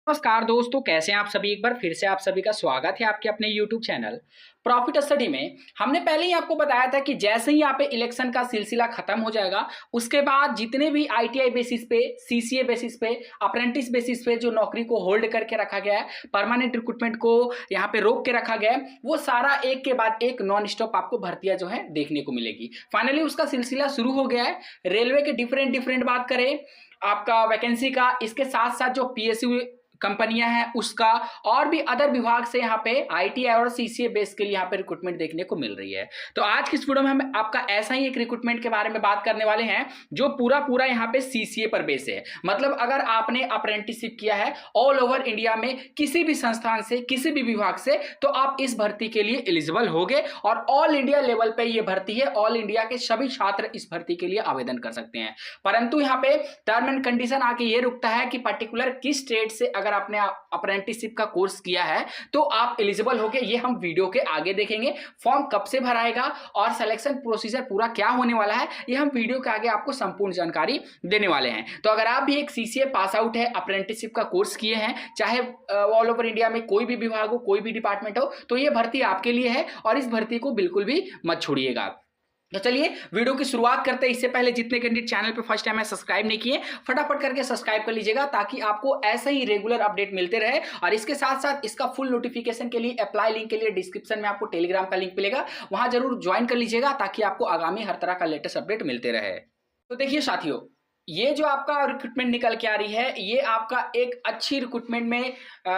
नमस्कार दोस्तों, कैसे हैं आप सभी। एक बार फिर से आप सभी का स्वागत है आपके अपने YouTube चैनल प्रॉफिट स्टडी में। हमने पहले ही आपको बताया था कि जैसे ही यहाँ पे इलेक्शन का सिलसिला खत्म हो जाएगा, उसके बाद जितने भी ITI बेसिस पे, CCA बेसिस पे, अप्रेंटिस बेसिस पे जो नौकरी को होल्ड करके रखा गया है, परमानेंट रिक्रूटमेंट को यहाँ पे रोक के रखा गया है, वो सारा एक के बाद एक नॉन स्टॉप आपको भर्तियां जो है देखने को मिलेगी। फाइनली उसका सिलसिला शुरू हो गया है। रेलवे के डिफरेंट बात करें आपका वैकेंसी का, इसके साथ साथ जो PSU कंपनियां हैं उसका, और भी अदर विभाग से यहाँ पे ITI और CCA बेस के लिए यहाँ पे रिक्रूटमेंट देखने को मिल रही है। तो आज की इस वीडियो में हम आपका ऐसा ही एक रिक्रूटमेंट के बारे में बात करने वाले हैं जो पूरा यहाँ पे CCA पर बेस है। मतलब अगर आपने अप्रेंटिसशिप किया है ऑल ओवर इंडिया में किसी भी संस्थान से, किसी भी विभाग से, तो आप इस भर्ती के लिए एलिजिबल होगे और ऑल इंडिया लेवल पे ये भर्ती है। ऑल इंडिया के सभी छात्र इस भर्ती के लिए आवेदन कर सकते हैं। परंतु यहाँ पे टर्म एंड कंडीशन आके ये रुकता है कि पर्टिकुलर किस स्टेट से अगर आपने अप्रेंटिसशिप का कोर्स किया है तो आप एलिजिबल होगे। ये हम वीडियो के आगे देखेंगे। फॉर्म कब से भराएगा और सिलेक्शन प्रोसीजर पूरा क्या होने वाला है, ये हम वीडियो के आगे आपको संपूर्ण जानकारी देने वाले हैं। तो अगर आप भी एक CCA पास आउट है, अप्रेंटिसशिप का कोर्स किए हैं, चाहे ऑल ओवर इंडिया में कोई भी विभाग हो, कोई भी डिपार्टमेंट हो, तो ये भर्ती आपके लिए है और इस भर्ती को बिल्कुल भी मत छोड़िएगा। तो चलिए वीडियो की शुरुआत करते हैं। इससे पहले जितने कैंडिडेट चैनल पे फर्स्ट टाइम है सब्सक्राइब नहीं किए, फटाफट करके सब्सक्राइब कर लीजिएगा ताकि आपको ऐसे ही रेगुलर अपडेट मिलते रहे। और इसके साथ साथ इसका फुल नोटिफिकेशन के लिए, अप्लाई लिंक के लिए डिस्क्रिप्शन में आपको टेलीग्राम का लिंक मिलेगा, वहां जरूर ज्वाइन कर लीजिएगा ताकि आपको आगामी हर तरह का लेटेस्ट अपडेट मिलते रहे। तो देखिए साथियों, ये जो आपका रिक्रूटमेंट निकल के आ रही है, ये आपका एक अच्छी रिक्रूटमेंट में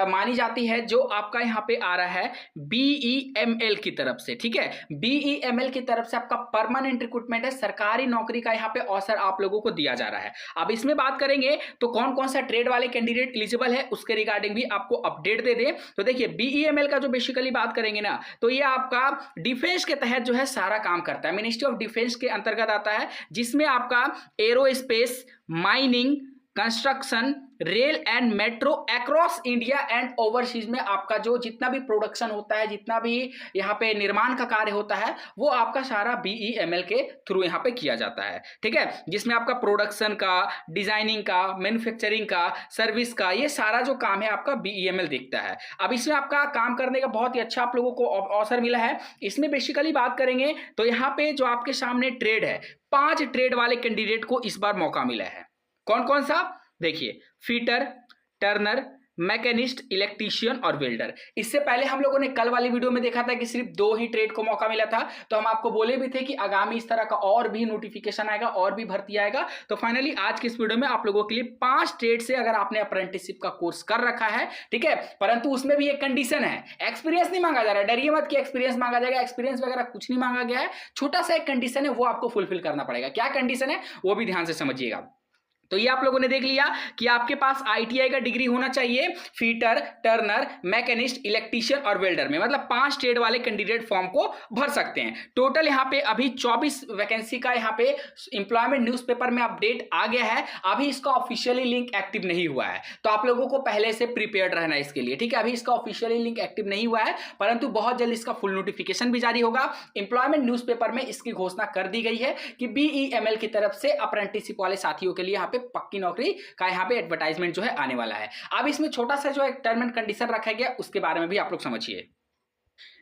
मानी जाती है, जो आपका यहाँ पे आ रहा है BEML की तरफ से। ठीक है, BEML की तरफ से आपका परमानेंट रिक्रूटमेंट है, सरकारी नौकरी का यहाँ पे अवसर आप लोगों को दिया जा रहा है। अब इसमें बात करेंगे तो कौन कौन सा ट्रेड वाले कैंडिडेट एलिजिबल है, उसके रिगार्डिंग भी आपको अपडेट दे दें। तो देखिए BEML का जो बेसिकली बात करेंगे ना, तो ये आपका डिफेंस के तहत जो है सारा काम करता है, मिनिस्ट्री ऑफ डिफेंस के अंतर्गत आता है, जिसमें आपका aerospace, mining, construction, rail and metro across India and overseas में आपका जो जितना भी प्रोडक्शन होता है, जितना भी यहाँ पे निर्माण का कार्य होता है, वो आपका सारा BEML के थ्रू यहाँ पे किया जाता है। ठीक है, जिसमें आपका प्रोडक्शन का, डिजाइनिंग का, मैन्युफैक्चरिंग का, सर्विस का, ये सारा जो काम है आपका BEML देखता है। अब इसमें आपका काम करने का बहुत ही अच्छा आप लोगों को अवसर मिला है। इसमें बेसिकली बात करेंगे तो यहाँ पे जो आपके सामने ट्रेड है, 5 ट्रेड वाले कैंडिडेट को इस बार मौका मिला है। कौन कौन सा देखिए, फीटर, टर्नर, मैकेनिस्ट, इलेक्ट्रीशियन और वेल्डर। इससे पहले हम लोगों ने कल वाली वीडियो में देखा था कि सिर्फ 2 ही ट्रेड को मौका मिला था, तो हम आपको बोले भी थे कि आगामी इस तरह का और भी नोटिफिकेशन आएगा, और भी भर्ती आएगा। तो फाइनली आज की इस वीडियो में आप लोगों के लिए 5 ट्रेड से अगर आपने अप्रेंटिसशिप का कोर्स कर रखा है, ठीक है, परंतु उसमें भी एक कंडीशन है, एक्सपीरियंस नहीं मांगा जा रहा है। डरिए मत कि एक्सपीरियंस मांगा जाएगा, एक्सपीरियंस वगैरह कुछ नहीं मांगा गया है। छोटा सा एक कंडीशन है, वो आपको फुलफिल करना पड़ेगा। क्या कंडीशन है वो भी ध्यान से समझिएगा। तो ये आप लोगों ने देख लिया कि आपके पास ITI का डिग्री होना चाहिए, फीटर, टर्नर, मैकेनिस्ट, इलेक्ट्रीशियन और वेल्डर में, मतलब 5 ट्रेड वाले कैंडिडेट फॉर्म को भर सकते हैं। टोटल यहाँ पे अभी 24 वैकेंसी का यहाँ पे एम्प्लॉयमेंट न्यूज़पेपर में अपडेट आ गया है। अभी इसका ऑफिशियली लिंक एक्टिव नहीं हुआ है, तो आप लोगों को पहले से प्रिपेयर्ड रहना है इसके लिए। ठीक है, अभी इसका ऑफिशियली लिंक एक्टिव नहीं हुआ है, परंतु बहुत जल्द इसका फुल नोटिफिकेशन भी जारी होगा। एम्प्लॉयमेंट न्यूज़पेपर में इसकी घोषणा कर दी गई है कि BEML की तरफ से अप्रेंटिसशिप वाले साथियों के लिए यहाँ पे पक्की नौकरी का यहाँ पे एडवर्टाइजमेंट जो है आने वाला है। अब इसमें छोटा सा जो एक टर्म एंड कंडीशन रखा गया, उसके बारे में भी आप लोग समझिए।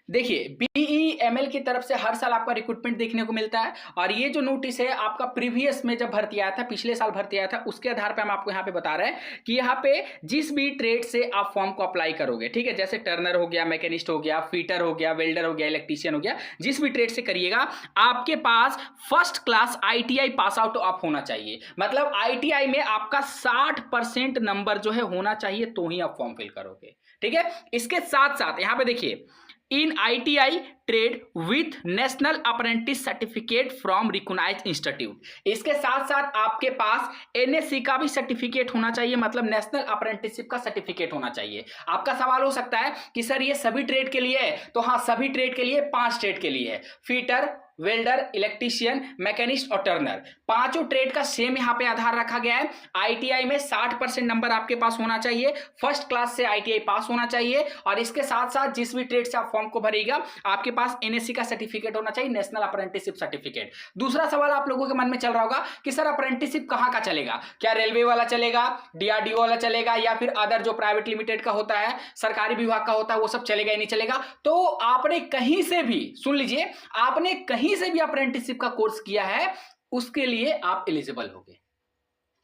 देखिए BEML की तरफ से हर साल आपका रिक्रूटमेंट देखने को मिलता है, और ये जो नोटिस है आपका प्रीवियस में जब भर्ती आया था, पिछले साल भर्ती आया था, उसके आधार पे हम आपको यहाँ पे बता रहे हैं कि यहाँ पे जिस भी ट्रेड से आप फॉर्म को अप्लाई करोगे, ठीक है, जैसे टर्नर हो गया, मैकेनिस्ट हो गया, फीटर हो गया, वेल्डर हो गया, इलेक्ट्रीशियन हो गया, जिस भी ट्रेड से करिएगा, आपके पास first class ITI pass out आप होना चाहिए। मतलब ITI में आपका 60% नंबर जो है होना चाहिए, तो ही आप फॉर्म फिल करोगे। ठीक है, इसके साथ साथ यहाँ पे देखिए, in ITI trade with national apprentice certificate from recognised institute. इसके साथ साथ आपके पास NSC का भी सर्टिफिकेट होना चाहिए, मतलब नेशनल अप्रेंटिसशिप का सर्टिफिकेट होना चाहिए। आपका सवाल हो सकता है कि सर ये सभी ट्रेड के लिए है, तो हाँ, सभी ट्रेड के लिए, 5 ट्रेड के लिए है, फीटर, वेल्डर, इलेक्ट्रीशियन, मैकेनिस्ट और टर्नर, पांचों ट्रेड का सेम यहाँ पे आधार रखा गया है। आईटीआई में 60% नंबर आपके पास होना चाहिए, फर्स्ट क्लास से आईटीआई पास होना चाहिए, और इसके साथ साथ जिस भी ट्रेड से आप फॉर्म को भरिएगा आपके पास एनएससी का सर्टिफिकेट होना चाहिए, नेशनल अप्रेंटिसशिप सर्टिफिकेट। दूसरा सवाल आप लोगों के मन में चल रहा होगा कि सर अप्रेंटिसशिप कहाँ का चलेगा, क्या रेलवे वाला चलेगा, डीआरडीओ वाला चलेगा, या फिर अदर जो प्राइवेट लिमिटेड का होता है, सरकारी विभाग का होता है, वो सब चलेगा या नहीं चलेगा? तो आपने कहीं से भी, सुन लीजिए, आपने कहीं से भी अप्रेंटिसशिप का कोर्स किया है उसके लिए आप एलिजिबल होगे।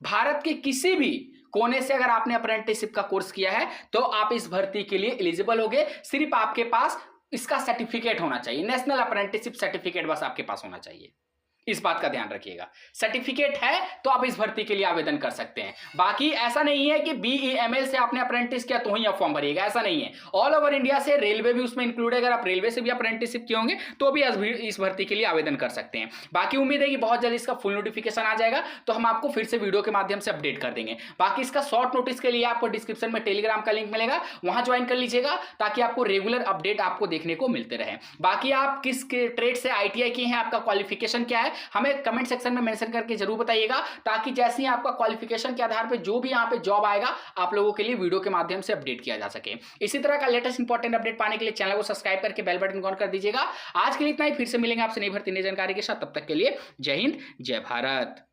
भारत के किसी भी कोने से अगर आपने अप्रेंटिसशिप का कोर्स किया है तो आप इस भर्ती के लिए एलिजिबल होगे। सिर्फ आपके पास इसका सर्टिफिकेट होना चाहिए, नेशनल अप्रेंटिसशिप सर्टिफिकेट बस आपके पास होना चाहिए। इस बात का ध्यान रखिएगा, सर्टिफिकेट है तो आप इस भर्ती के लिए आवेदन कर सकते हैं। बाकी ऐसा नहीं है कि बीईएमएल से आपने अप्रेंटिस किया तो ही आप फॉर्म भरिएगा, ऐसा नहीं है। ऑल ओवर इंडिया से, रेलवे भी उसमें इंक्लूड है, अगर आप रेलवे से भी अप्रेंटिसशिप किए होंगे तो भी इस भर्ती के लिए आवेदन कर सकते हैं। बाकी उम्मीद है कि बहुत जल्द इसका फुल नोटिफिकेशन आ जाएगा तो हम आपको फिर से वीडियो के माध्यम से अपडेट कर देंगे। बाकी इसका शॉर्ट नोटिस के लिए आपको डिस्क्रिप्शन में टेलीग्राम का लिंक मिलेगा, वहां ज्वाइन कर लीजिएगा ताकि आपको रेगुलर अपडेट आपको देखने को मिलते रहे। बाकी आप किस ट्रेड से आईटीआई किए हैं, आपका क्वालिफिकेशन क्या है, हमें कमेंट सेक्शन में मेंशन करके जरूर बताइएगा, ताकि जैसे ही आपका क्वालिफिकेशन के आधार पे जो भी यहाँ पे जॉब आएगा आप लोगों के लिए वीडियो के माध्यम से अपडेट किया जा सके। इसी तरह का लेटेस्ट इंपॉर्टेंट अपडेट पाने के लिए चैनल को सब्सक्राइब करके बेल बटन ऑन कर दीजिएगा। आज के लिए इतना ही, फिर से मिलेंगे आपसे नई भर्ती नई जानकारी के साथ, तब तक के लिए जय हिंद जय भारत।